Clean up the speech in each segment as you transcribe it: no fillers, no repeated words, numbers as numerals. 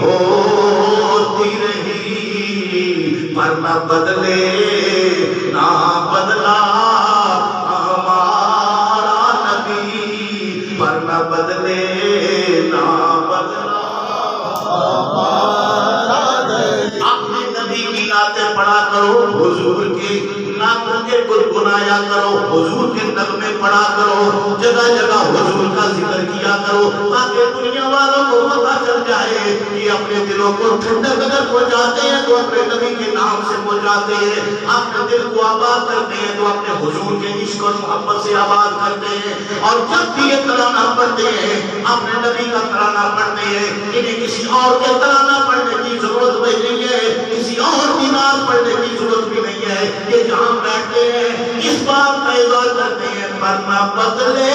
ہوتی رہی پر نہ بدلے نہ بدلا ہمارا نبی پر نہ بدلے نہ بدلا ہمارا نبی. آپ نے نبی کی نعتیں پڑھا کرو، حضور کی نعتوں کے گنگنایا کرو، حضور کے نغمے پڑھا کرو، جگہ جگہ حضور کا ذکر کیا کرو تاکہ دنیا والوں کو پتہ چل جائے کہ اپنے دلوں کو ٹھنڈک اگر پہنچاتے ہیں تو اپنے نبی کے نام سے پہنچاتے ہیں، اپنے دل کو آباد کرتے ہیں تو اپنے حضور کے عشق اور محبت سے آباد کرتے ہیں. اور جب بھی یہ ترانہ پڑھتے ہیں اپنے نبی کا ترانہ پڑھتے ہیں، انہیں کسی اور کے ترانہ پڑھنے کی ضرورت بھی نہیں ہے، کسی اور کی نعت پڑھنے کی ضرورت بھی نہیں ہے. یہ جہاں بیٹھتے ہیں اس بات کا اظہار کرتے ہیں پر نہ بدلے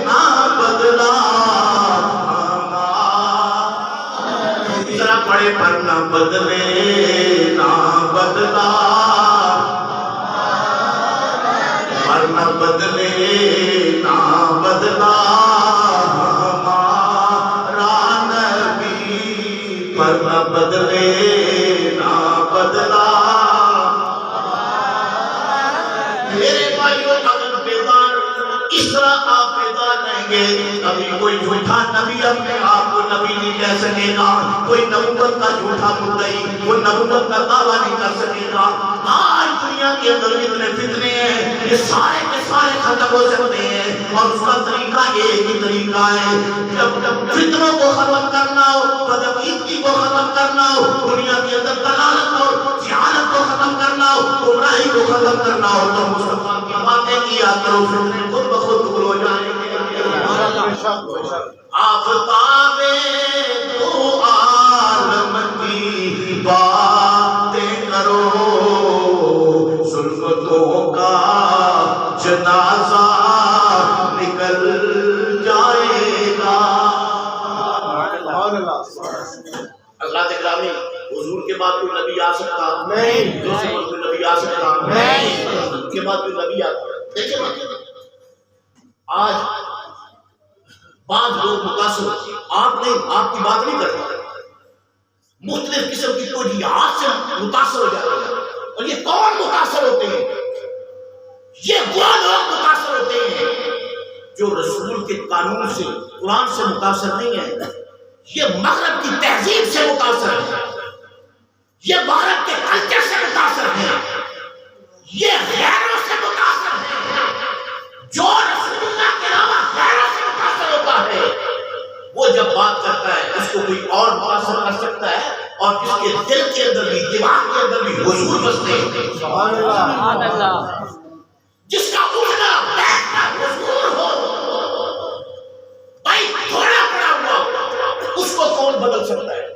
نہ بدلا ذرا پڑھے پر نہ بدلے نہ بدلا پر نہ بدلے نہ بدلا ہمارا نبی پر نہ بدلے نہ بدلا. میرے بھائیوں اگر بیدار اس طرح آپ بیدار رہیں گے کبھی کوئی جھوٹا نبی اپنے آپ کو نبی نہیں کہہ سکے گا، کوئی نبوت کا جھوٹا مدعی وہ نبوت کا دعویٰ نہیں کر سکے گا. آج دنیا کے اندر اتنے فتنے ہیں یہ سارے کے سارے ختم ہو سکتے ہیں اور اس کا طریقہ ایک ہی طریقہ ہے. جب فتنوں کو ختم کرنا ہو، بدعقیدگی کو ختم کرنا ہو، دنیا کے اندر دلالت اور جہالت کو ختم کرنا ہو، گمراہی کو ختم کرنا ہو تو مصطفیٰ کی باتیں کیا کرو، فتنے خود بخود دور ہو جائیں گے. آفتاب تو عالم کی باتیں کرو، سلفتوں کا جنازہ نکل جائے گا. اللہ تکرامی حضور کے بعد کوئی نبی آ سکتا نہیں، دوسرے بعد کوئی نبی آ سکتا نہیں، ان کے بعد کوئی نبی آتا. دیکھیں آج بعض لوگ متاثر آپ کی بات نہیں کرتے، مختلف قسم کی توجیہات سے متاثر ہو جاتے ہیں. اور یہ کون متاثر ہوتے ہیں؟ یہ وہ لوگ متاثر ہوتے ہیں جو رسول کے قانون سے قرآن سے متاثر نہیں ہے، یہ مغرب کی تہذیب سے متاثر ہے، یہ مغرب کے کلچر سے متاثر ہے، یہ غیروں سے متاثر ہے. جو رسول اللہ کے علاوہ غیروں سے متاثر ہوتا ہے وہ جب بات کرتا ہے اس کو کوئی اور متاثر کر سکتا ہے اور جس کے دل کے اندر بھی دماغ کے اندر بھی حضور بستے ہیں. سبحان اللہ. جس کا اٹھنا بیٹھنا حضور ہو، بھائی تھوڑا پڑا ہوا اس کو کون بدل سکتا ہے؟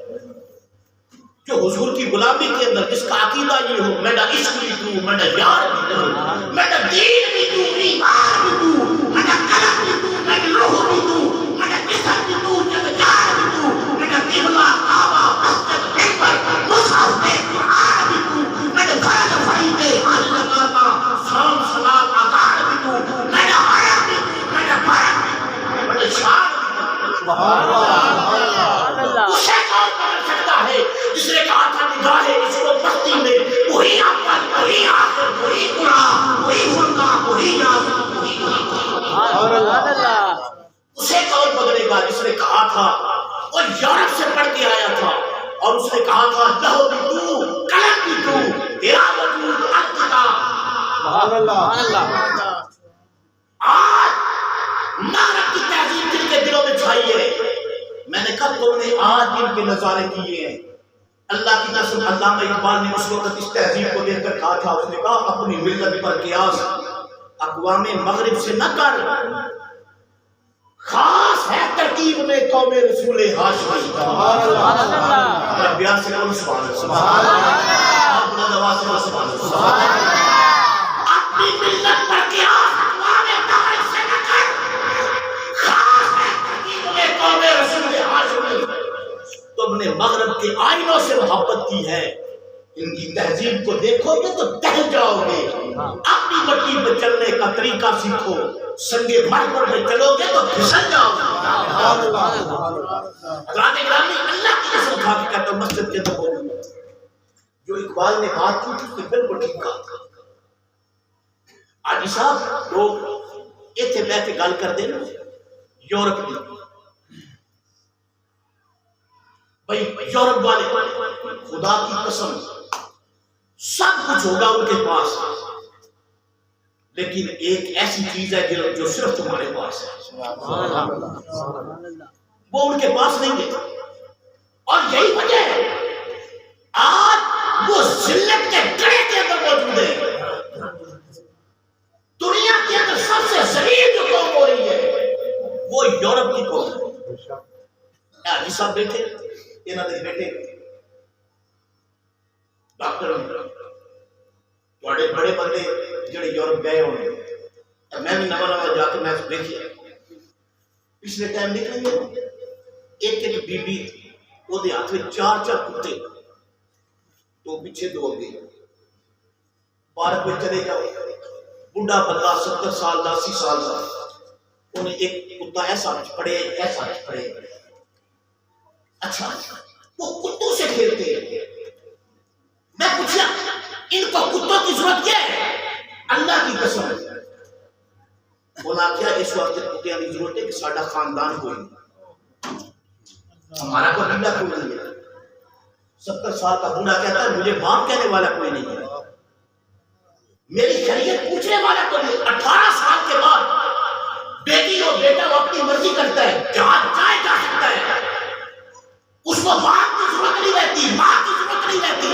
جو حضور کی غلامی کے اندر جس کا عقیدہ یہ ہو میرا عشق بھی تو، میرا یار بھی تو، میرا دین بھی تو، ایمان بھی تو، میرا قلم بھی تو، میری روح بھی تو، میرا جسم بھی تو، جگجار بھی تو، میرا قبلہ کعبہ مسجد منبر مصحف قرآن بھی تو، میرے فرض فریضے حج زکات صوم صلاۃ اذان بھی تو، میرا عرب بھی تو، میرا فرق بھی تو، میرا شان بھی تو. سبحان اللہ. اسے کون بدل سکتا ہے جس نے کہا تھا نگاہ اس کو مستی میں وہی اول وہی آخر وہی قرآن وہی فرقہ وہی یاسین وہی اللہ. اسے کون بدلے گا جس نے کہا تھا اور یورپ سے پڑھ کے آیا تھا اور اس نے کہا تھا لہو بھی تو قلم بھی تو تیرا وجود الکتاب. سبحان اللہ. آج مغرب کی تہذیب جن کے دلوں میں چھائی ہے، میں نے کہا تم نے آج ان کے نظارے کیے ہیں. اللہ کی قسم علامہ اقبال نے اس وقت اس تہذیب کو دیکھ کر کہا تھا، اس نے کہا اپنی ملت پر قیاس اقوام مغرب سے نہ کر، خاص ہے ترکیب میں قوم رسول ہاشمی. سبحان اللہ. پیار سے کہو سبحان اللہ. سبحان اللہ. بلند آواز سے سبحان اللہ. اپنی ملت پر قیاس اقوام مغرب سے نہ کر، خاص ہے ترکیب میں قوم رسول ہاشمی. تم نے مغرب کے آئینوں سے محبت کی ہے، ان کی تہذیب کو دیکھو گے تو دہ جاؤ گے. اپنی مٹی میں چلنے کا طریقہ سیکھو، سنگے مرمر میں چلو گے تو پھسل جاؤ گے. حضرات گرامی اٹھا کے کہتا ہوں مسجد کے اندر موجود ہے۔ جو اقبال نے بات کی تھی بالکل ٹھیک کہا تھا۔ آجی صاحب لوگ اتنے بیٹھ کے گل کرتے نا یورپ کی، بھائی یورپ والے خدا کی قسم سب کچھ ہوگا ان کے پاس، لیکن ایک ایسی چیز ہے جو صرف تمہارے پاس ہے، وہ ان کے پاس نہیں ہے۔ اور یہی وجہ ہے آج وہ ذلت کے گڑھے کے اندر موجود ہے۔ دنیا کے اندر سب سے ذلیل جو قوم ہو رہی ہے وہ یورپ کی قوم ہے۔ حاجی صاحب بیٹھے، انہوں نے بیٹھے ڈاکٹر بڑے بڑے بندے جڑے یورپ گئے ہوئے، میں بھی نواں نواں جا کے میں دیکھیا پچھلے ٹائم نکلیں گے ایک ایک بی بی وہ دے ہاتھ میں چار چار کتے، دو پیچھے دو اگے، پارک میں چلے جاؤ، بڑھا بندہ 70 سال 80 سال کا، انہیں ایک کتا ایسا پڑے ایسا پڑے، اچھا وہ کتوں سے کھیلتے ہیں۔ میں پوچھا ان کو کتوں کی ضرورت کیا ہے؟ اللہ کی قسم انہاں کیا اس وقت کتوں کی ضرورت ہے کہ ساڈا خاندان کوئی نہیں، ہمارا قبیلہ کوئی نہیں ہے۔ 70 سال کا بوڑھا کہتا ہے مجھے باپ کہنے والا کوئی نہیں ہے، میری شریعت پوچھنے والا کوئی نہیں۔ 18 سال کے بعد بیٹی اور بیٹا وہ اپنی مرضی کرتا ہے، جہاں چاہے جا سکتا ہے، اس کو باپ کی ضرورت نہیں رہتی، ماں کی ضرورت نہیں رہتی۔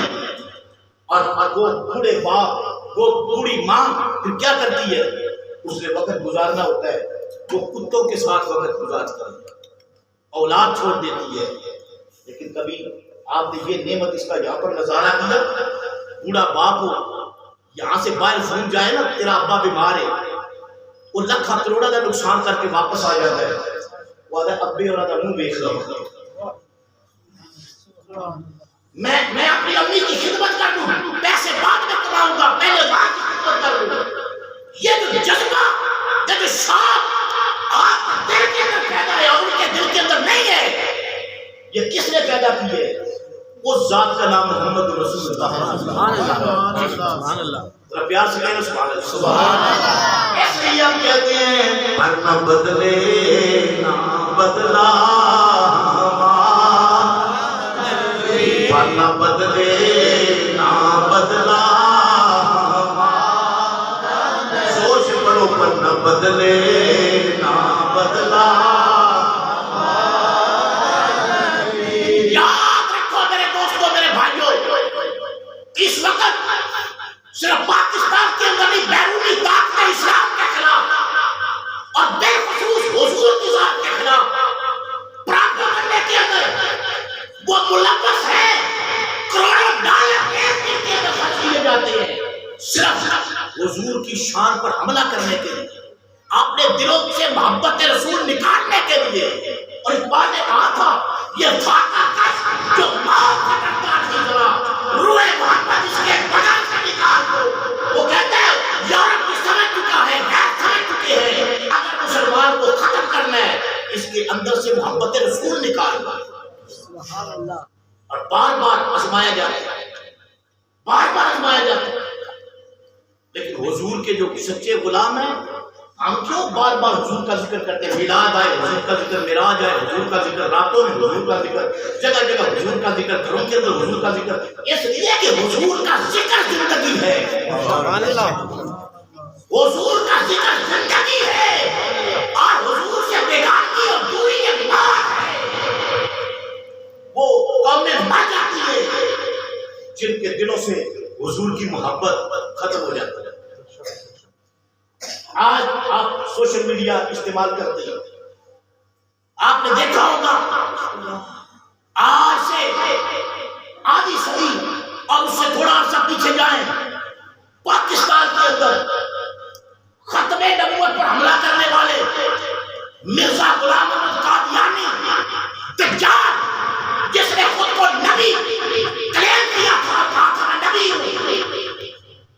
اور وہ بوڑھے باپ وہ بوڑھی ماں پھر کیا کرتی ہے؟ اس نے وقت گزارنا ہوتا ہے، وہ کتوں کے ساتھ وقت گزارتا ہے، اولاد چھوڑ دیتی ہے۔ لیکن کبھی آپ نے یہ نعمت اس کا یہاں پر نظارہ کیا، بوڑھا باپ ہو یہاں سے باہر فون جائے نا تیرا ابا بیمار ہے، وہ لاکھاں کروڑوں کا نقصان کر کے واپس آ جاتا ہے، وہ آدھا ابے اور آدھا منہ دیکھ لو، میں اپنی امی کی خدمت کر لوں، پیسے بعد میں کماؤں گا، پہلے ماں کی خدمت کر لوں۔ یہ جو جذبہ، یہ جو شوق آپ کے دل کے اندر پیدا ہے اور ان کے دل کے اندر نہیں ہے، یہ کس نے پیدا کی ہے؟ اس ذات کا نام محمد رسول اللہ، سبحان اللہ، ذرا پیار سے کہنا سبحان اللہ، سبحان اللہ۔ اس لیے ہم کہتے ہیں نہ بدلے نہ بدلا نہ بدلے نہ بدلا، سوچ پڑو پر نہ بدلے نہ بدلا۔ یاد رکھو میرے دوستوں میرے بھائیوں، اس وقت صرف پاکستان کے اندر نہیں بیرونی طاقت اسلام کے خلاف اور بالخصوص حضور کی ذات کے خلاف پراپا کرنے کے اندر وہ ملوث ہے، کروڑوں ڈالر ایک کے اندر خرچ کیے جاتے ہیں صرف حضور کی شان پر حملہ کرنے کے لیے، اپنے دلوں سے محبت رسول نکالنے کے لیے۔ اور اقبال نے کہا تھا یہ فاقہ کش جو موت سے ڈرتا نہیں ذرا روح محمد اس کے بدن سے نکال دو۔ وہ کہتے ہیں یورپ بھی سمجھ چکا ہے، غیر سمجھ چکے ہیں، اگر مسلمان کو ختم کرنا ہے اس کے اندر سے محبت رسول نکال دو۔ سبحان اللہ۔ اور بار بار آزمایا جاتا ہے، بار بار آزمایا جاتا ہے، لیکن حضور کے جو سچے غلام ہیں ہم کیوں بار بار حضور کا ذکر کرتے ہیں؟ میلاد آئے حضور کا ذکر، معراج آئے حضور کا ذکر، راتوں میں حضور کا ذکر، جگہ جگہ حضور کا ذکر، گھروں کے اندر حضور کا ذکر، اس لیے کہ حضور کا ذکر زندگی ہے، حضور کا ذکر زندگی ہے، اور حضور سے بیگانگی اور دوری ایک موت ہے۔ وہ قومیں مر جاتی ہے جن کے دلوں سے حضور کی محبت ختم ہو جاتی ہے۔ آج آپ سوشل میڈیا استعمال کرتے ہیں، آپ نے دیکھا ہوگا آج سے آدھی صدی اور اس سے تھوڑا عرصہ پیچھے جائیں، پاکستان کے اندر ختم نبوت پر حملہ کرنے والے مرزا غلام احمد قادیانی دجال، جس نے خود کو نبی کلیم کیا تھا، کہا تھا میں نبی ہوں،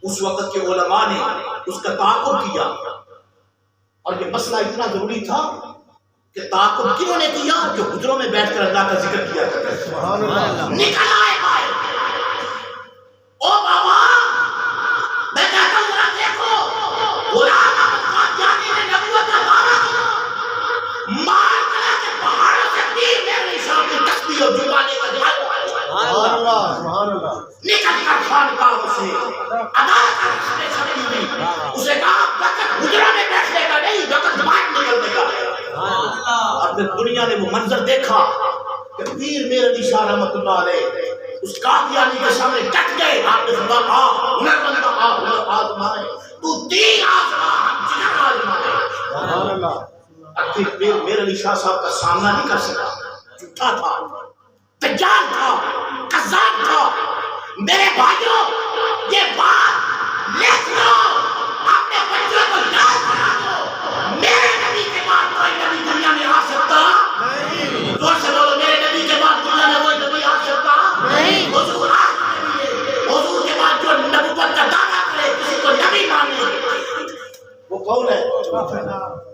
اس وقت کے علماء نے اس کا تعاقب کیا، اور یہ مسئلہ اتنا ضروری تھا کہ تعاقب کیوں نے کیا؟ جو حجروں میں بیٹھ کر اللہ کا ذکر کیا کرتے ہیں. سبحان اللہ. نکل آئے باہر. او بابا میں کہتا ہوں ذرا دیکھو غلام احمد قادیانی نے نبوت کا دعویٰ کیا. مار کلا کے پہاڑوں سے تیر میرے شام کی تسبیح اور جمعہ لے کر جائے. سبحان اللہ. سبحان اللہ. نکل کر خانقاہ سے ادا کر اس نے شکتی دی. اسے کہا وقت حجروں میں بیٹھنے کا نہیں، وقت باہر نکلنے کا ہے. اور پھر دنیا نے وہ منظر دیکھا کہ پیر میر علی شاہ رحمۃ اللہ علیہ اس قادیانی کے سامنے ڈٹ گئے. آپ نے فرمایا ہنر بندہ ہنر آزمائے، تو تیر آزما ہم جگر آزمائے. سبحان اللہ. پھر پیر میر علی شاہ صاحب کا سامنا نہیں کر سکا. جھوٹا تھا، دجال تھا، قذاب تھا. میرے بھائیوں یہ بات لکھ لو، اپنے بچوں کو یاد کرا دو. میرے نبی کے بعد کوئی نبی دنیا میں آ سکتا نہیں. زور سے بولو میرے نبی کے بعد دنیا میں کوئی نبی آ سکتا نہیں. حضور آخری نبی ہے. حضور کے بعد جو نبوت کا دعویٰ کرے کسی کو نبی مانے وہ کون ہے؟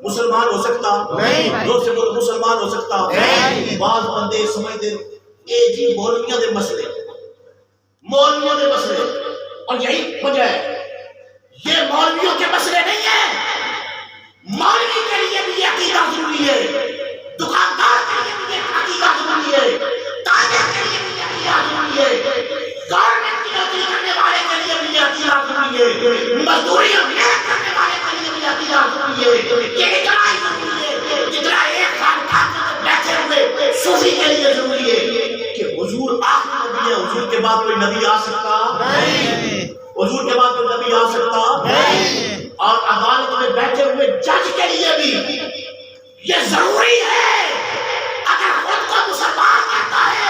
مسلمان ہو سکتا نہیں. زور سے بولو مسلمان ہو سکتا نہیں. بعض بندے سمجھتے یہ جی مولویوں دے مسئلے، مولویوں دے مسئلے، اور یہی وجہ ہے یہ مولویوں کے مسئلے نہیں ہیں. مولوی کے لیے بھی یہ عقیدہ ضروری ہے، دکاندار کے لیے بھی یہ عقیدہ ضروری ہے، تاجر کے لیے بھی یہ عقیدہ ضروری ہے، گورنمنٹ کی نوکری کرنے والے کے لیے بھی یہ عقیدہ ضروری ہے، مزدوری اور محنت کرنے والے کے لیے بھی یہ عقیدہ ضروری ہے. یہ اتنا ہی ضروری ہے جتنا ایک خانقاہ میں بیٹھے ہوئے صوفی کے لیے ضروری ہے کہ حضور آخری نبی ہے. حضور کے بعد کوئی نبی آ سکتا نہیں. حضور کے بعد کوئی نبی آ سکتا نہیں. اور عدالت میں بیٹھے ہوئے جج کے لیے بھی یہ ضروری ہے. اگر خود کو مسلمان